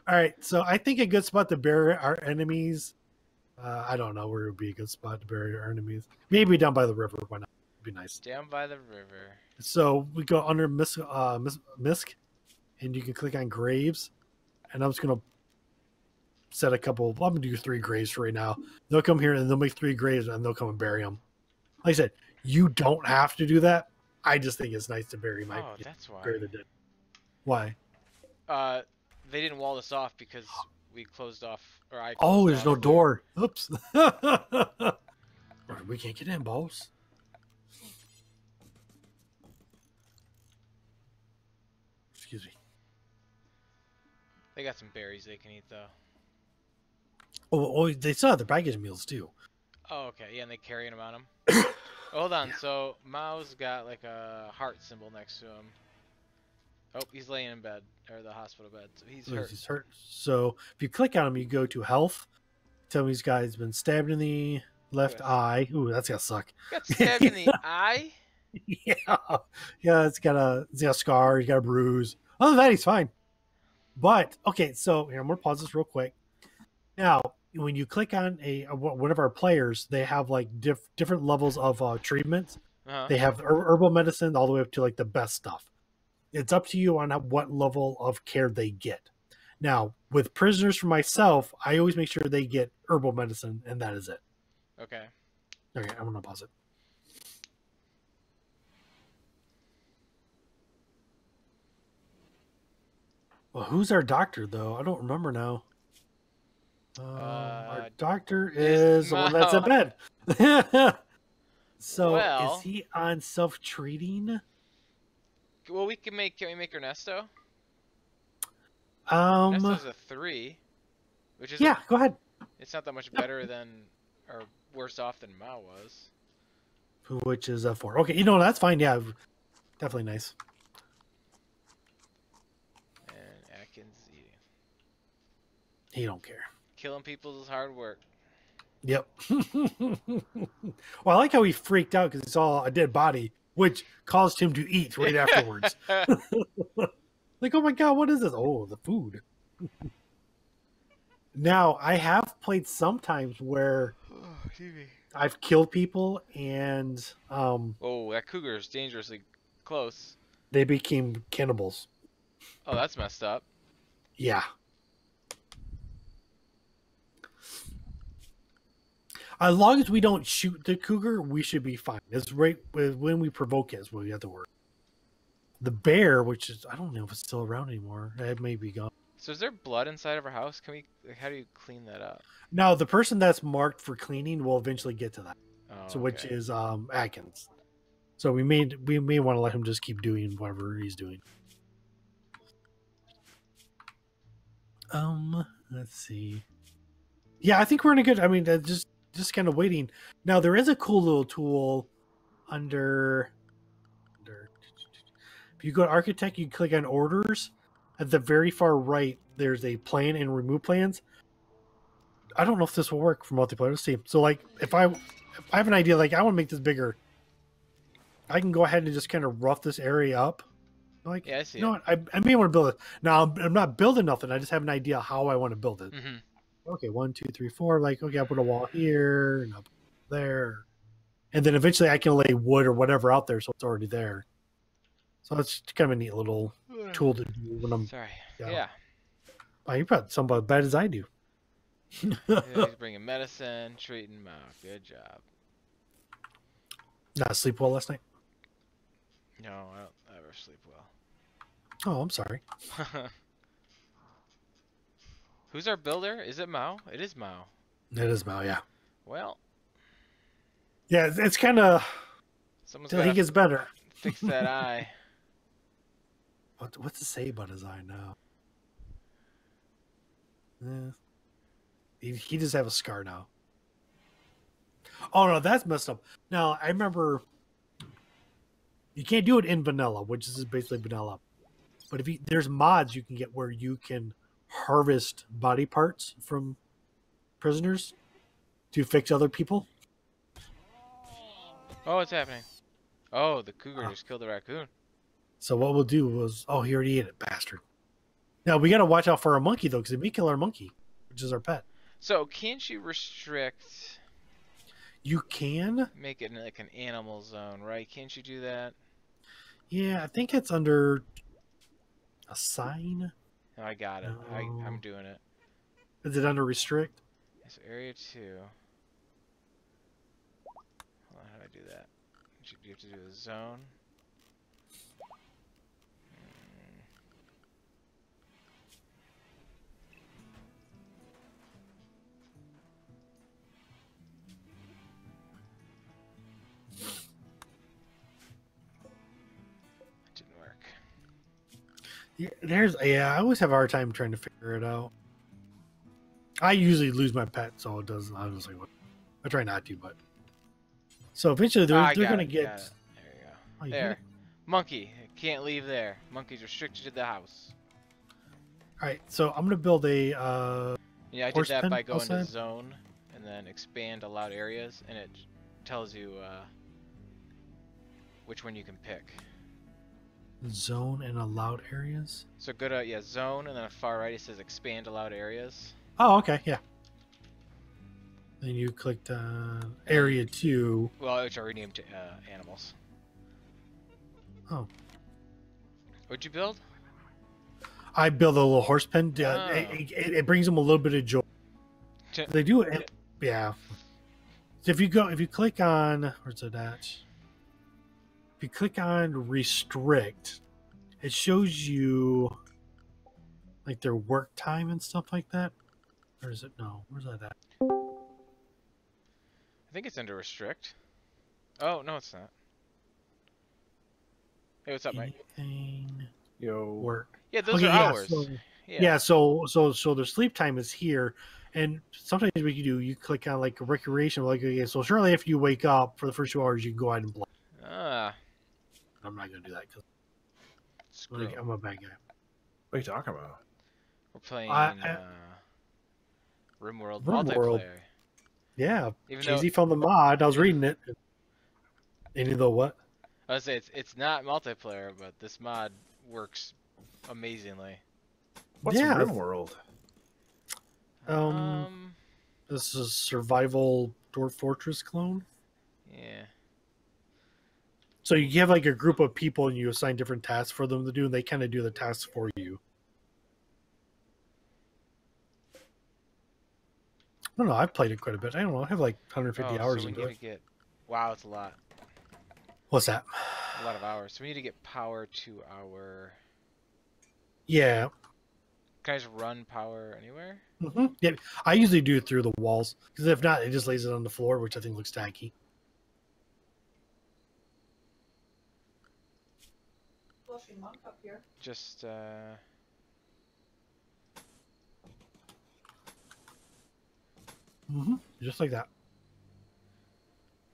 right. So I think a good spot to bury our enemies. I don't know where it would be a good spot to bury our enemies. Maybe down by the river. Why not? It'd be nice. Down by the river. So we go under Misk, and you can click on graves. And I'm just going to set a couple. I'm going to do 3 graves for right now. They'll come here and they'll make 3 graves and they'll come and bury them. Like I said, you don't have to do that. I just think it's nice to bury my. Oh, that's why. Bury the dead. Why? They didn't wall this off because we closed off. Or I. Oh, there's no door. Oops. We can't get in, boss. Excuse me. They got some berries they can eat though. Oh, they still have the baggage meals too. Oh, okay. Yeah, and they carrying them on them. Hold on. Yeah. So Mao's got like a heart symbol next to him. Oh, he's laying in bed or the hospital bed. So he's hurt. He's hurt. So if you click on him, you go to health. Tell me this guy's been stabbed in the left eye. Ooh, that's gonna suck. Got stabbed in the eye? Yeah. Yeah, it's got a scar. He's got a bruise. Other than that, he's fine. But okay, so here I'm gonna pause this real quick. Now, when you click on one of our players, they have like different levels of treatment. They have herbal medicine all the way up to like the best stuff. It's up to you on what level of care they get. Now, with prisoners for myself, I always make sure they get herbal medicine, and that is it. Okay. Okay, I'm gonna pause it. Well, who's our doctor though? I don't remember now. Our doctor is the one that's in Mao. bed. So is Well, he on self-treating? well, can we make Ernesto? Um, Ernesto's a 3, which isn't, yeah, go ahead. it's not that much Yep. better than, or worse off than Mao was. Which is a 4. Okay, you know, that's fine. Yeah, definitely nice. And Atkins eating. He don't care. Killing people is hard work. Yep. Well, I like how he freaked out because he saw a dead body, which caused him to eat right afterwards. Like, oh my god, what is this? Oh, the food. Now, I have played sometimes where I've killed people and Oh, that cougar is dangerously close. they became cannibals. Oh, that's messed up. Yeah. As long as we don't shoot the cougar, we should be fine. It's right when we provoke it is what we have to worry. The bear, which is, I don't know if it's still around anymore. It may be gone. So is there blood inside of our house? Can we, like, how do you clean that up? Now, the person that's marked for cleaning will eventually get to that. Oh, So, okay. which is Atkins. So we may want to let him just keep doing whatever he's doing. Let's see. Yeah, I think we're in a good. I mean, just kind of waiting. Now there is a cool little tool under. If you go to Architect, you click on Orders. At the very far right, there's a plan and remove plans. I don't know if this will work for multiplayer. Let's see. So, like, if I have an idea, like I want to make this bigger, I can go ahead and just kind of rough this area up. Like, Yeah, I see. You know what? I may want to build it. Now, I'm not building nothing. I just have an idea how I want to build it. Mm-hmm. Okay, 1, 2, 3, 4. Like, okay, I'll put a wall here and up there, and then eventually I can lay wood or whatever out there, so it's already there. So it's kind of a neat little tool to do when I'm. Sorry. Yeah. Oh, you probably something as bad as I do. Yeah, he's bringing medicine, treating Mao. Good job. Not sleep well last night. No, I don't ever sleep well. Oh, I'm sorry. Who's our builder? Is it Mao? It is Mao. It is Mao, yeah. Well. Yeah, it's kind of Someone's till he gets better. Fix that eye. What's to say about his eye now? He does have a scar now. Oh no, that's messed up. Now I remember you can't do it in vanilla, which is basically vanilla. But if there's mods you can get where you can harvest body parts from prisoners to fix other people. Oh, what's happening? Oh, the cougar just killed the raccoon. So what we'll do was, oh, he already ate it, bastard. Now we got to watch out for our monkey though, because it may kill our monkey, which is our pet. So can't you restrict? You can make it like an animal zone, right? Can't you do that? Yeah, I think it's under assign. No, I got it. No. I'm doing it. Is it under restrict? It's area 2. Hold on, how do I do that? You have to do a zone. Didn't work. Yeah, I always have a hard time trying to figure it out. I usually lose my pet, so it does. I was like, I try not to, but so eventually they're gonna get. There you go. Oh, there, monkey can't leave there. Monkey's restricted to the house. All right, so I'm gonna build a. Yeah, I did that by going to zone and then expand allowed areas, and it tells you which one you can pick. Zone and allowed areas. So go to zone, and then on the far right it says expand allowed areas. Oh, okay, yeah. Then you clicked area 2. Well, which are renamed to animals. Oh. What'd you build? I built a little horse pen. It brings them a little bit of joy. They do it. Yeah. So if you click on, where's it at? If you click on restrict, it shows you like their work time and stuff like that. Or is it no? Where's that at? I think it's under restrict. Oh, no, it's not. Hey, what's up, Mike? Anything Yo. work? Yeah, those Okay, are yeah, hours. so, Yeah. so their sleep time is here, and sometimes what you do, you click on like recreation, like okay, so shortly after you wake up for the first 2 hours, you can go ahead and block. Ah, I'm not gonna do that because screw. I'm a bad guy. What are you talking about? We're playing RimWorld RimWorld. multiplayer. Yeah, Even though Casey found the mod. I was reading it. And you know what? I would say it's not multiplayer, but this mod works amazingly. What's Yeah. RimWorld? This is a survival Dwarf Fortress clone. Yeah. So you have like a group of people and you assign different tasks for them to do, and they kind of do the tasks for you. I don't know. I've played it quite a bit. I don't know. I have like 150 hours so we into need it. to get. Wow, it's a lot. What's that? A lot of hours. So we need to get power to our. Yeah. Can I just run power anywhere? Yeah. I usually do it through the walls because if not, it just lays it on the floor, which I think looks tacky. Just Just like that.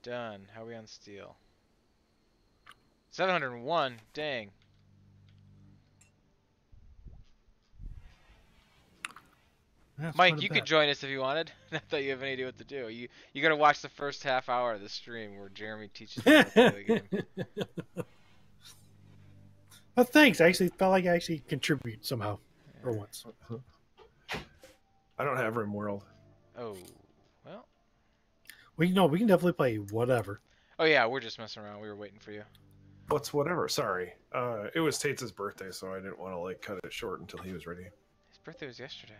done. How are we on steel? 701. Dang. That's Mike, you could join us if you wanted. Not that you have any idea what to do. You gotta watch the first half hour of the stream where Jeremy teaches you how to play the game. Well, thanks. I actually felt like I actually contribute somehow, for once. I don't have RimWorld. Oh, well. We can definitely play whatever. Oh yeah, we're just messing around. We were waiting for you. What's whatever? Sorry. It was Tate's birthday, so I didn't want to like cut it short until he was ready. His birthday was yesterday.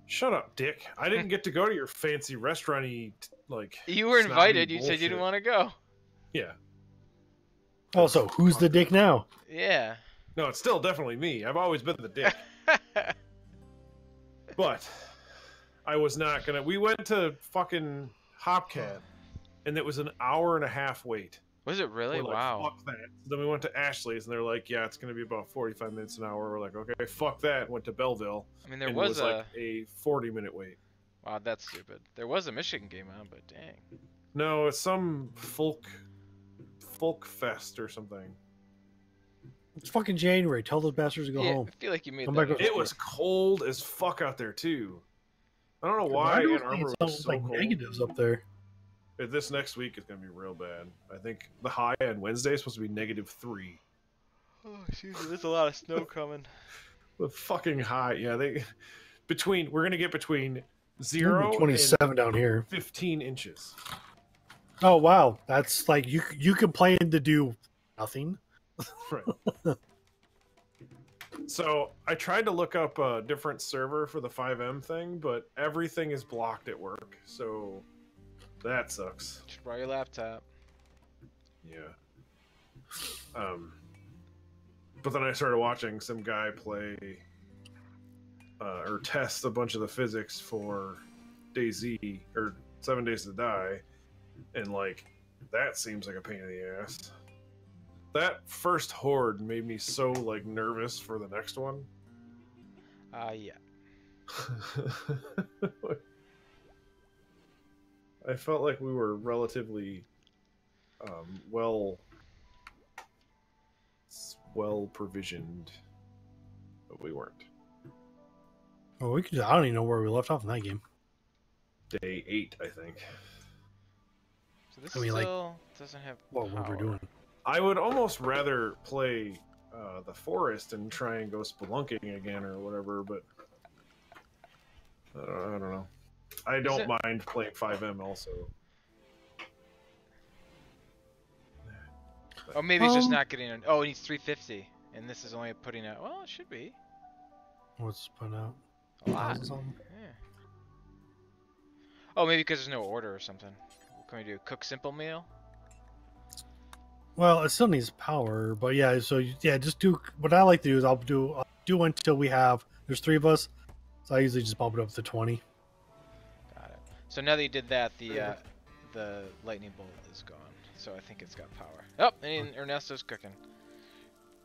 Shut up, Dick. I didn't get to go to your fancy restaurant-y, like... You were invited. You bullshit. said you didn't want to go. Yeah. Oh, so who's the dick now? Yeah. No, it's still definitely me. I've always been the dick. But I was not gonna... We went to fucking Hopcat, and it was an hour and a half wait. Was it really? We're like, Wow. fuck that. Then we went to Ashley's, and they're like, yeah, it's going to be about 45 minutes an hour. We're like, okay, fuck that. Went to Belleville. I mean, there and was it was like a 40-minute wait. Wow, that's stupid. There was a Michigan game on, but dang. No, it's some folk fest or something. It's fucking January. Tell those bastards to go home. I feel like you made Come that. back It was cold as fuck out there, too. I don't know why Ann Arbor was so like cold. negatives up there. This next week is going to be real bad. I think the high on Wednesday is supposed to be -3. Oh, excuse me. There's a lot of snow coming. The fucking high. Yeah, we're going to get between 0 27 and down here. 15 inches. Oh wow, that's like you can plan to do nothing. Right. So I tried to look up a different server for the 5M thing, but everything is blocked at work. So that sucks. Just borrow your laptop. Yeah. But then I started watching some guy play or test a bunch of the physics for DayZ or 7 Days to Die, and like that seems like a pain in the ass. That first horde made me so like nervous for the next one. Yeah. I felt like we were relatively well provisioned, but we weren't. Well, we could. I don't even know where we left off in that game. Day 8, I think. So this still like, doesn't have what we're doing. I would almost rather play the forest and try and go spelunking again or whatever, but I don't know. I don't mind playing 5M also. Oh, maybe it's just not getting. Oh, it needs 350, and this is only putting out. Well, it should be. What's put out? A lot. Yeah. Oh, maybe because there's no order or something. What can we do? Cook simple meal? Well, it still needs power, but yeah. So yeah, just do what I like to do is I'll do until we have. There's 3 of us, so I usually just bump it up to 20. Got it. So now that you did that, the lightning bolt is gone. So I think it's got power. Oh, and Ernesto's cooking.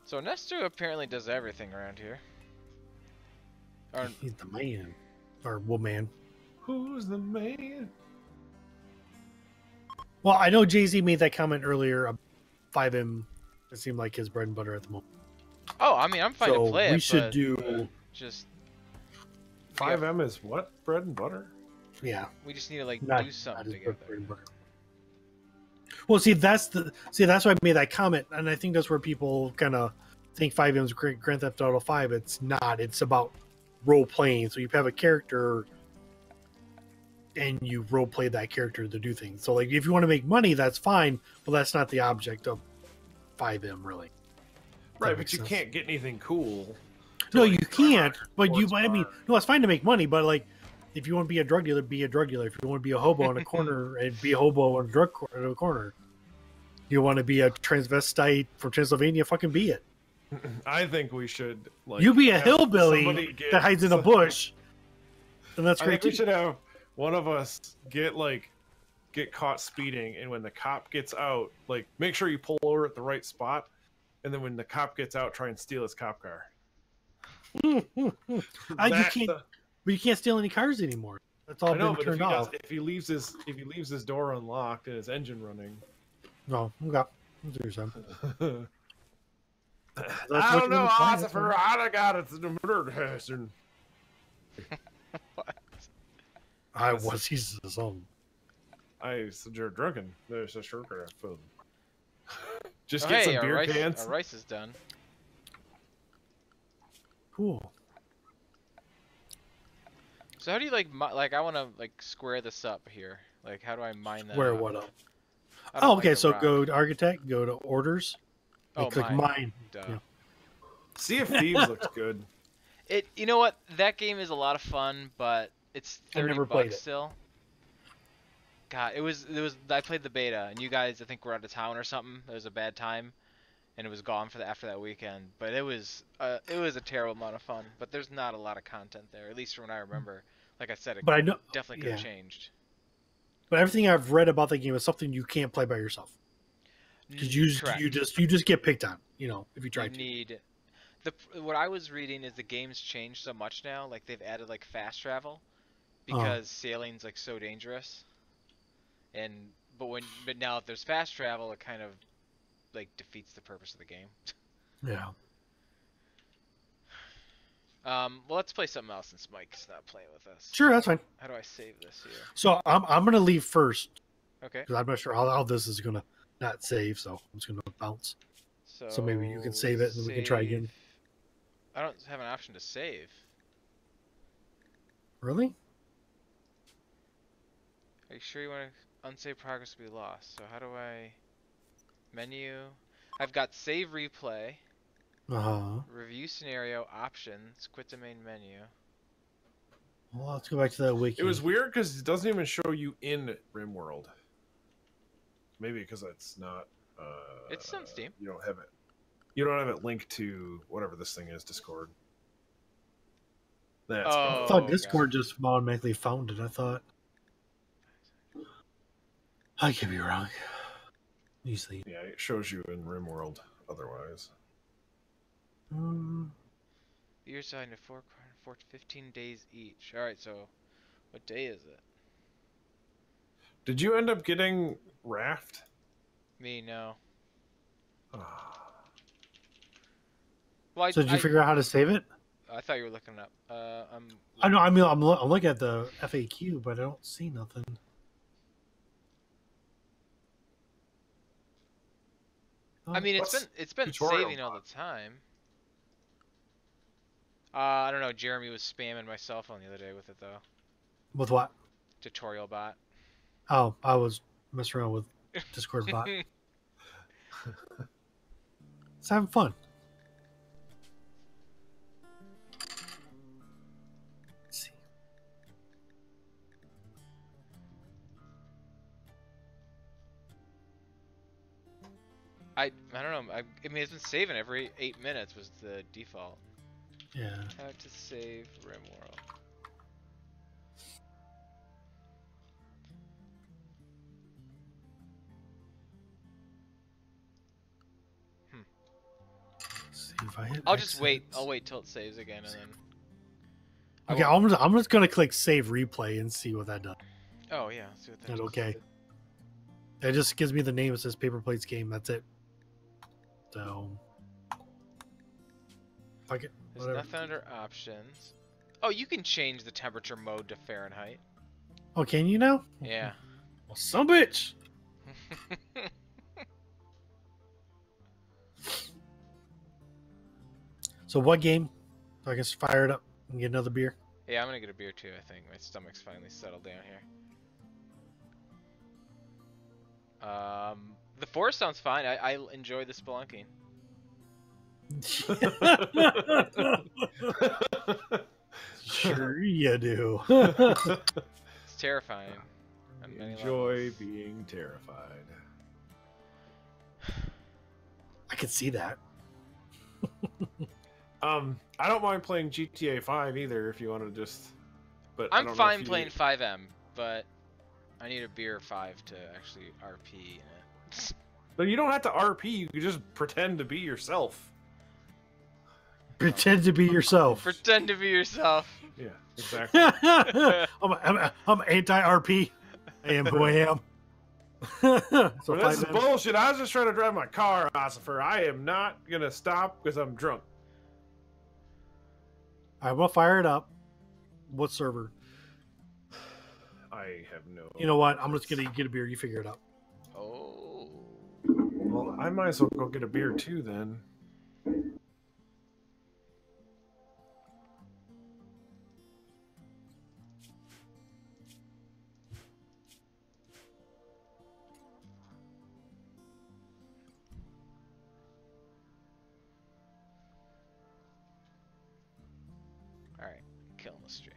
So Ernesto apparently does everything around here. Or, He's the man, or woman. Who's the man? Well, I know Jay-Z made that comment earlier. 5M, it seemed like his bread and butter at the moment. oh, I mean, I'm fine to play it. We should but do just 5M is what? Bread and butter? yeah. we just need to like Not, do something not together. bread and butter. Well, see, that's why I made that comment, and I think that's where people kind of think 5M is Grand Theft Auto 5. It's not. It's about role playing. So you have a character, and you role play that character to do things. So, like, if you want to make money, that's fine, but that's not the object of 5M, really. Right, but you can't get anything cool. No, you can't. But Sports I mean, bar. no, it's fine to make money, but like, if you want to be a drug dealer, be a drug dealer. If you want to be a hobo in a corner and be a hobo in a corner, you want to be a transvestite from Transylvania, fucking be it. I think we should. Like, You be a have hillbilly somebody get- that hides in a bush, and that's I great think we too. should have one of us get caught speeding, and when the cop gets out, like make sure you pull over at the right spot, and then when the cop gets out, try and steal his cop car. You That's can't, the- but you can't steal any cars anymore. That's all I know, been but turned off. if he leaves his door unlocked and his engine running, No, okay. That's what you're saying. I what don't you know, wanna play, that's Oliver. I got it. The murder hazard. I was. He's his own. I said you're drunken. There's a sugar food. Just Oh, get hey, some beer our cans. rice is done. Cool. So how do you like I want to like square this up here? Like how do I mine that? Where up? what up? I don't Oh, like okay. a So rock. go to architect, go to orders, and Oh, click mine. mine. Duh. Yeah. Sea of Thieves looks good. You know what? That game is a lot of fun, but it's I 30 never played bucks it. still. God, it was. I played the beta, and you guys I think were out of town or something. It was a bad time, and it was gone after that weekend. But it was a terrible amount of fun. But there's not a lot of content there, at least from what I remember. Like I said, it But I know, definitely could have yeah. changed. but everything I've read about the game is something you can't play by yourself because Correct. you just get picked on. You know, if you try You to. need what I was reading is the game's changed so much now. Like they've added like fast travel because sailing's like so dangerous. But now if there's fast travel, it kind of like defeats the purpose of the game. Yeah. Well, let's play something else since Mike's not playing with us. Sure, that's fine. How do I save this here? So I'm gonna leave first Okay. because I'm not sure how this is gonna not save. So I'm just gonna bounce. So maybe you can save it and we can try again. save- I don't have an option to save. Really? Are you sure you want to unsave progress will be lost? So how do I menu? I've got save replay, review scenario, options, quit the main menu. Well, let's go back to that wiki. It was weird because it doesn't even show you in RimWorld. Maybe because it's not. It's on Steam. You don't have it. You don't have it linked to whatever this thing is, Discord. That's I Oh, thought okay. Discord just automatically found it. I thought. I could be wrong. Easily. yeah, it shows you in RimWorld otherwise. You're assigned to 15 days each. Alright, so what day is it? Did you end up getting Raft? Me, no. Ah. Well, So did you figure out how to save it? I thought you were looking it up. I know. I mean, I'm looking at the FAQ, but I don't see nothing. I mean, What's it's been tutorial saving all the time. I don't know. Jeremy was spamming my cell phone the other day with it though. With what? Tutorial bot. Oh, I was messing around with Discord bot. It's having fun. Let's see. I don't know. I mean, it's been saving every 8 minutes was the default. Yeah. How to save RimWorld. See if I hit I'll just wait. exit. I'll wait till it saves again, and then. Okay, I'm just gonna click save replay and see what that does. Oh yeah, let's see what that And does. okay. It just gives me the name. It says PaperPlate's game. That's it. So. Fuck it. There's Whatever. nothing under options. Oh, you can change the temperature mode to Fahrenheit. Oh, can you now? Yeah. Well, some bitch. So what game? So I can just fire it up and get another beer. Yeah, I'm gonna get a beer too. I think my stomach's finally settled down here. The forest sounds fine. I enjoy the spelunking. Sure you do. It's terrifying. On many Enjoy levels. being terrified. I could see that. I don't mind playing GTA 5 either if you want to just. But I I'm don't know fine if you- playing 5M, but I need a beer 5 to actually RP in it. But you don't have to RP. You can just pretend to be yourself. Pretend to be yourself. Pretend to be yourself. Yeah, exactly. I'm anti-RP. I am who I am. So Well, this is 5M. bullshit. I was just trying to drive my car, Ossifer. I am not gonna stop because I'm drunk. I will fire it up. What server? I have no. You know what? I'm just gonna get a beer. You figure it out. Oh. Well, I might as well go get a beer too then. Alright. Killing the stream.